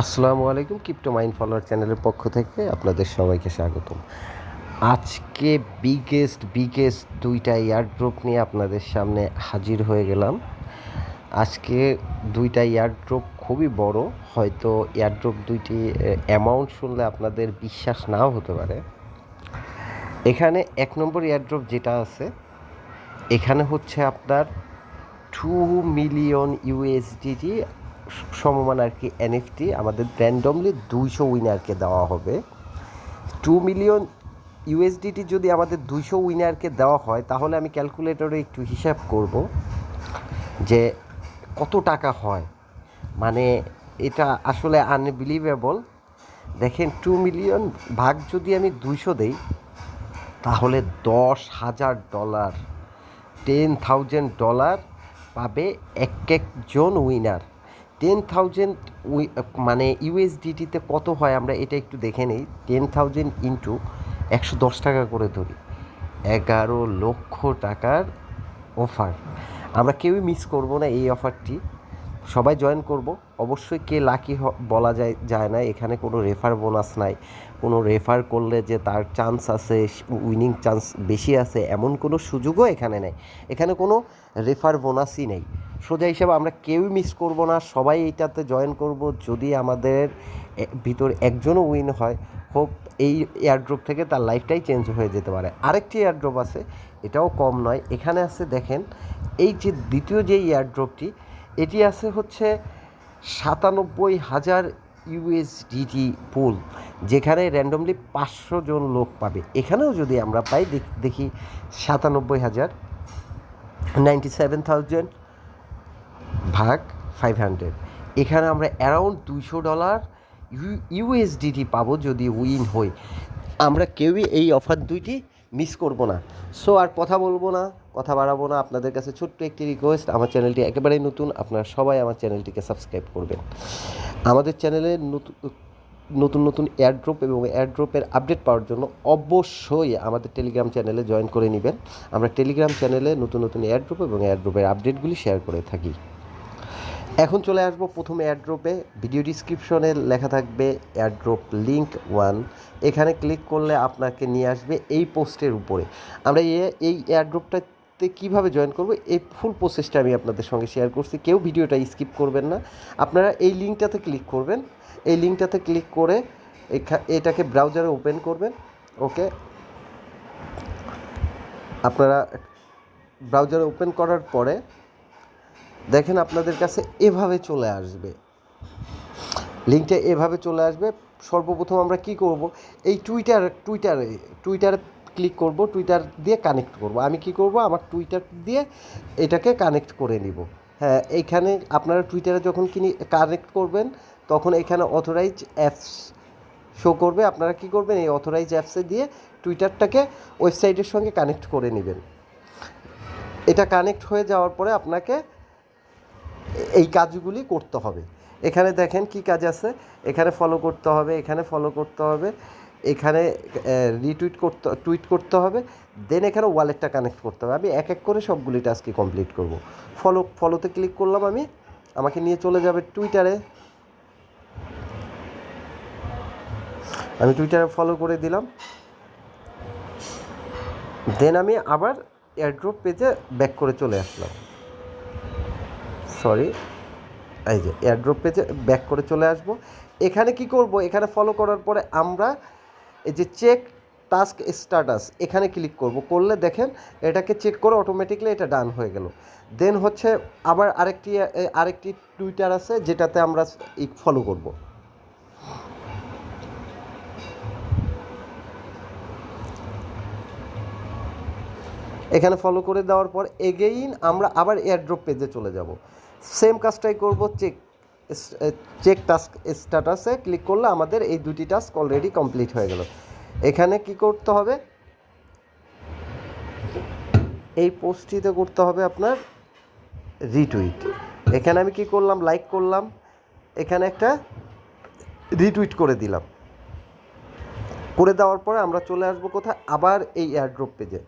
আসসালামু আলাইকুম, crypto mind follower চ্যানেলের পক্ষ থেকে আপনাদের সবাইকে স্বাগতম। আজকে বিগেস্ট দুইটা এয়ারড্রপ নিয়ে আপনাদের সামনে হাজির হয়ে গেলাম। আজকে দুইটা এয়ারড্রপ খুবই বড়, হয়তো এয়ারড্রপ দুইটি অ্যামাউন্ট শুনলে আপনাদের বিশ্বাস নাও হতে পারে। এখানে 1 নম্বর এয়ারড্রপ যেটা আছে, এখানে হচ্ছে আপনার 2 মিলিয়ন ইউএসডিটি সমমান আর কি এনএফটি আমাদের র্যান্ডমলি 200 উইনারকে দেওয়া হবে। 2 মিলিয়ন ইউএসডিটি যদি আমাদের 200 উইনারকে দেওয়া হয়, তাহলে আমি ক্যালকুলেটরে একটু হিসাব করব যে কত টাকা হয়। মানে এটা আসলে আনবিলিভেবল। দেখেন, 2 মিলিয়ন ভাগ যদি আমি 200 দেই, তাহলে $10,000, $10,000 পাবে একজন উইনার। 10,000 মানে ইউএসডিটিতে কত হয় আমরা এটা একটু দেখে নিই। 10,000 ইন্টু 110 টাকা করে ধরি, 11 লক্ষ টাকার অফার। আমরা কেউই মিস করব না এই অফারটি, সবাই জয়েন করব। অবশ্যই কে লাকি বলা যায় না। এখানে কোনো রেফার বোনাস নাই, কোনো রেফার করলে যে তার চান্স আছে, উইনিং চান্স বেশি আছে, এমন কোনো সুযোগও এখানে নেই। এখানে কোনো রেফার বোনাসই নেই। সোজা হিসাবে আমরা কেউই মিস করব না, সবাই এইটাতে জয়েন করব। যদি আমাদের ভিতর একজনও উইন হয়, হোপ এই এয়ারড্রপ থেকে তার লাইফটাই চেঞ্জ হয়ে যেতে পারে। আরেকটি এয়ারড্রপ আছে, এটাও কম নয়। এখানে আছে দেখেন, এই যে দ্বিতীয় যে এয়ারড্রপটি, এটি আছে হচ্ছে 97,000 ইউএসডিটি পুল, যেখানে র্যান্ডমলি 500 জন লোক পাবে। এখানেও যদি আমরা পাই, দেখি 97,000, 97,000 ভাগ 500, এখানে আমরা অ্যারাউন্ড $200 ইউএসডিটি পাবো যদি উইন হই। আমরা কেউই এই অফার দুইটি মিস করব না। সো আর কথা বলবো না, কথা বাড়াবো না। আপনাদের কাছে ছোট্ট একটি রিকোয়েস্ট, আমার চ্যানেলটি একেবারেই নতুন, আপনারা সবাই আমার চ্যানেলটিকে সাবস্ক্রাইব করবেন। আমাদের চ্যানেলে নতুন এয়ারড্রপ এবং এয়ারড্রপের আপডেট পাওয়ার জন্য অবশ্যই আমাদের টেলিগ্রাম চ্যানেলে জয়েন করে নেবেন। আমরা টেলিগ্রাম চ্যানেলে নতুন এয়ারড্রপ এবং এয়ারড্রপের আপডেটগুলি শেয়ার করে থাকি। এখন চলে আসবো প্রথম এয়ারড্রপে। ভিডিও ডিসক্রিপশনে লেখা থাকবে এয়ারড্রপ লিঙ্ক 1, এখানে ক্লিক করলে আপনাকে নিয়ে আসবে এই পোস্টের উপরে। আমরা এই এয়ারড্রপটাতে কীভাবে জয়েন করব, এই ফুল প্রসেসটা আমি আপনাদের সঙ্গে শেয়ার করছি। কেউ ভিডিওটা স্কিপ করবেন না। আপনারা এই লিঙ্কটাতে ক্লিক করবেন। এই লিঙ্কটাতে ক্লিক করে এটাকে ব্রাউজারে ওপেন করবেন। ওকে, আপনারা ব্রাউজারে ওপেন করার পরে দেখেন আপনাদের কাছে এভাবে চলে আসবে, লিঙ্কটা এভাবে চলে আসবে। সর্বপ্রথম আমরা কি করব, এই টুইটারে ক্লিক করব, টুইটার দিয়ে কানেক্ট করব। আমি কি করব, আমার টুইটার দিয়ে এটাকে কানেক্ট করে নিব। হ্যাঁ, এইখানে আপনারা টুইটারে যখন কানেক্ট করবেন, তখন এখানে অথরাইজ অ্যাপস শো করবে। আপনারা কি করবেন, এই অথরাইজ অ্যাপসে দিয়ে টুইটারটাকে ওয়েবসাইটের সঙ্গে কানেক্ট করে নেবেন। এটা কানেক্ট হয়ে যাওয়ার পরে আপনাকে এই কাজগুলি করতে হবে। এখানে দেখেন কি কাজ আছে, এখানে ফলো করতে হবে, এখানে ফলো করতে হবে, এখানে টুইট করতে হবে, দেন এখানে ওয়ালেটটা কানেক্ট করতে হবে। আমি এক এক করে সবগুলি টাস্কই কমপ্লিট করব। ফলোতে ক্লিক করলাম, আমাকে নিয়ে চলে যাবে টুইটারে। আমি টুইটারে ফলো করে দিলাম। দেন আমি আবার এয়ারড্রপ পেজে ব্যাক করে চলে আসলাম। এই যে এয়ারড্রপ পেজে ব্যাক করে চলে আসব। এখানে কি করব, এখানে ফলো করার পরে আমরা এই যে চেক টাস্ক স্ট্যাটাস, এখানে ক্লিক করলে দেখেন এটাকে চেক করে অটোমেটিকলি এটা ডান হয়ে গেল। দেন হচ্ছে আবার আরেকটি টুইটার আছে, যেটাতে আমরা ফলো করব। এখানে ফলো করে দেওয়ার পর এগেইন আমরা আবার এয়ারড্রপ পেজে চলে যাব। সেম কাজটাই করব। চেক টাস্ক স্ট্যাটাসে ক্লিক করলে আমাদের এই দুটি টাস্ক অলরেডি কমপ্লিট হয়ে গেল। এখানে কি করতে হবে, এই পোস্টটিতে করতে হবে আপনার রিটুইট। এখানে আমি কি করলাম, লাইক করলাম, এখানে একটা রিটুইট করে দিলাম। করে দেওয়ার পরে আমরা চলে আসবো কোথায়, আবার এই এয়ারড্রপ পেজে।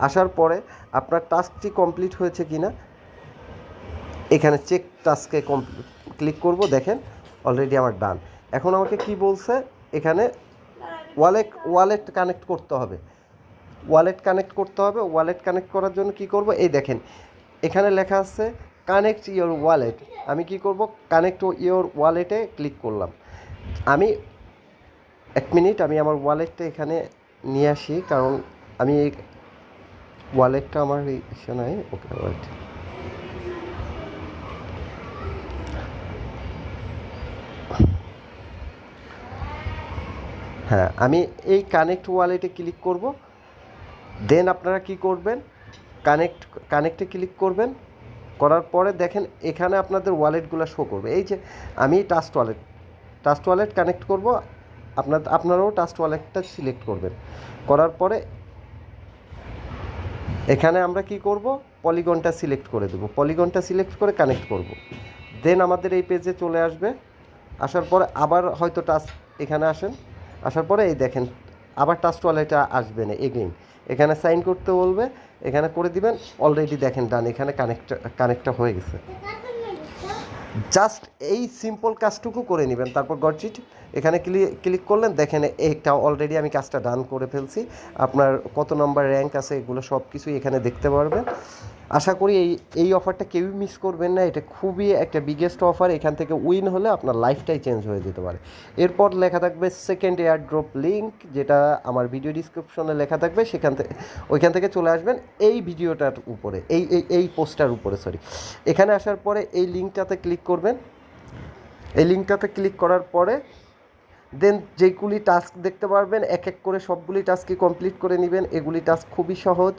আসার পরে আপনার টাস্কটি কমপ্লিট হয়েছে কি না, এখানে চেক টাস্কে ক্লিক করব। দেখেন অলরেডি আমার ডান। এখন আমাকে কি বলছে এখানে ওয়ালেট কানেক্ট করতে হবে। ওয়ালেট কানেক্ট করার জন্য কি করব, এই দেখেন এখানে লেখা আছে কানেক্ট ইওর ওয়ালেট। আমি কি করব, কানেক্ট ইওর ওয়ালেটে ক্লিক করলাম। আমি 1 মিনিট, আমি আমার ওয়ালেটটা এখানে নিয়ে আসি, কারণ আমি এই ওয়ালেটটা আমার ইসে নাই। ওকে ওয়ালেট, হ্যাঁ আমি এই কানেক্ট ওয়ালেটে ক্লিক করব। দেন আপনারা কি করবেন, কানেক্টে ক্লিক করবেন। করার পরে দেখেন এখানে আপনাদের ওয়ালেটগুলো শো করবে। এই যে আমি ট্রাস্ট ওয়ালেট কানেক্ট করব, আপনারাও ট্রাস্ট ওয়ালেটটা সিলেক্ট করবেন। করার পরে এখানে আমরা কি করব, পলিগনটা সিলেক্ট করে দেবো। পলিগনটা সিলেক্ট করে কানেক্ট করব। দেন আমাদের এই পেজে চলে আসবে। আসার পরে আবার হয়তো এখানে আসেন। আসার পরে এই দেখেন আবার ট্রাস্ট ওয়ালেটে আসবে না, এগেইন এখানে সাইন করতে বলবে, এখানে করে দিবেন। অলরেডি দেখেন ডান, এখানে কানেক্টটা হয়ে গেছে। জাস্ট এই সিম্পল কাজটুকু করে নেবেন। তারপর গটচিট এখানে ক্লিক করলেন, দেখেন এইটা অলরেডি আমি কাজটা ডান করে ফেলছি। আপনার কত নম্বর র্যাঙ্ক আছে এগুলো সব কিছুই এখানে দেখতে পারবেন। আশা করি এই অফারটা কেউই মিস করবেন না। এটা খুবই একটা বিগেস্ট অফার। এখান থেকে উইন হলে আপনার লাইফটাই চেঞ্জ হয়ে যেতে পারে। এরপর লেখা থাকবে সেকেন্ড এয়ারড্রপ লিঙ্ক, যেটা আমার ভিডিও ডিসক্রিপশনে লেখা থাকবে। ওইখান থেকে চলে আসবেন এই ভিডিওটার উপরে, এই পোস্টার উপরে, সরি। এখানে আসার পরে এই লিঙ্কটাতে ক্লিক করবেন। এই লিঙ্কটাতে ক্লিক করার পরে দেন যেইগুলি টাস্ক দেখতে পারবেন, এক এক করে সবগুলি টাস্কই কমপ্লিট করে নেবেন। এগুলি টাস্ক খুবই সহজ,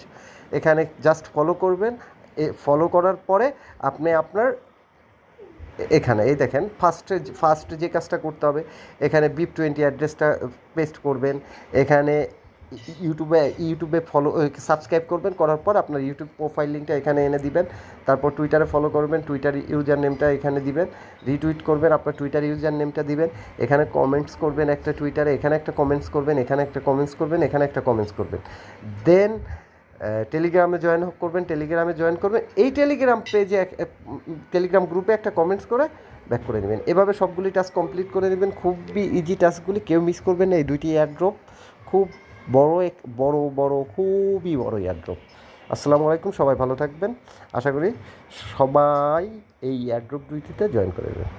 এখানে জাস্ট ফলো করবেন। ফলো করার পরে আপনি আপনার এখানে এই দেখেন ফার্স্ট যে কাজটা করতে হবে, এখানে BIP20 অ্যাড্রেসটা পেস্ট করবেন। এখানে ইউটিউবে সাবস্ক্রাইব করবেন। করার পর আপনার ইউটিউব প্রোফাইল লিঙ্কটা এখানে এনে দিবেন। তারপর টুইটারে ফলো করবেন, টুইটার ইউজার নেমটা এখানে দিবেন। রিটুইট করবেন, আপনার টুইটার ইউজার নেমটা দিবেন। এখানে কমেন্টস করবেন একটা টুইটারে, এখানে একটা কমেন্টস করবেন, এখানে একটা কমেন্টস করবেন, এখানে একটা কমেন্টস করবেন। দেন টেলিগ্রামে জয়েন করবেন। এই টেলিগ্রাম পেজে টেলিগ্রাম গ্রুপে একটা কমেন্টস করে ব্যাক করে নেবেন। এভাবে সবগুলি টাস্ক কমপ্লিট করে নেবেন। খুবই ইজি টাস্কগুলি, কেউ মিস করবেন না। এই দুইটি এয়ারড্রপ খুব খুবই বড় এয়ারড্রপ। আসসালামু আলাইকুম, সবাই ভালো থাকবেন। আশা করি সবাই এই এয়ারড্রপ দুইটিতে জয়েন করে দেবেন।